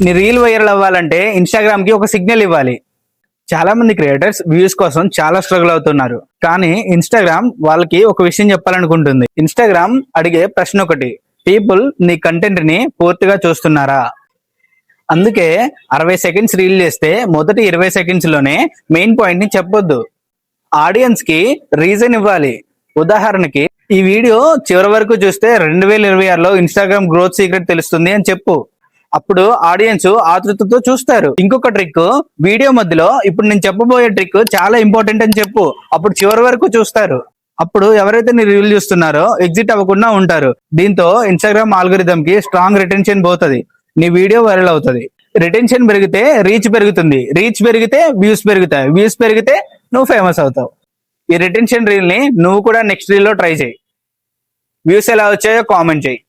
నీ reel viral అవ్వాలంటే Instagram కి ఒక సిగ్నల్ ఇవ్వాలి. చాలా మంది క్రియేటర్స్ వ్యూస్ కోసం చాలా స్ట్రగుల్ అవుతున్నారు. కానీ ఇన్స్టాగ్రామ్ వాళ్ళకి ఒక విషయం చెప్పాలనుకుంటుంది. ఇన్స్టాగ్రామ్ అడిగే ప్రశ్న ఒకటి, పీపుల్ నీ కంటెంట్ ని పూర్తిగా చూస్తున్నారా? అందుకే 60 సెకండ్స్ రీల్ చేస్తే మొదటి 20 సెకండ్స్ లోనే మెయిన్ పాయింట్ ని చెప్పొద్దు. ఆడియన్స్ కి రీజన్ ఇవ్వాలి. ఉదాహరణకి, ఈ వీడియో చివరి వరకు చూస్తే 2026లో ఇన్స్టాగ్రామ్ గ్రోత్ సీక్రెట్ తెలుస్తుంది అని చెప్పు. అప్పుడు ఆడియన్స్ ఆతృతతో చూస్తారు. ఇంకొక ట్రిక్, వీడియో మధ్యలో ఇప్పుడు నేను చెప్పబోయే ట్రిక్ చాలా ఇంపార్టెంట్ అని చెప్పు. అప్పుడు చివరి వరకు చూస్తారు. అప్పుడు ఎవరైతే నీ రీల్ చూస్తున్నారో ఎగ్జిట్ అవ్వకుండా ఉంటారు. దీంతో ఇన్స్టాగ్రామ్ ఆల్గోరిథం కి స్ట్రాంగ్ రిటెన్షన్ పోతుంది. నీ వీడియో వైరల్ అవుతుంది. రిటెన్షన్ పెరిగితే రీచ్ పెరుగుతుంది. రీచ్ పెరిగితే వ్యూస్ పెరుగుతాయి. వ్యూస్ పెరిగితే నువ్వు ఫేమస్ అవుతావు. ఈ రిటెన్షన్ రీల్ ని నువ్వు కూడా నెక్స్ట్ రీల్ లో ట్రై చేయి. వ్యూస్ ఎలా వచ్చాయో కామెంట్ చేయి.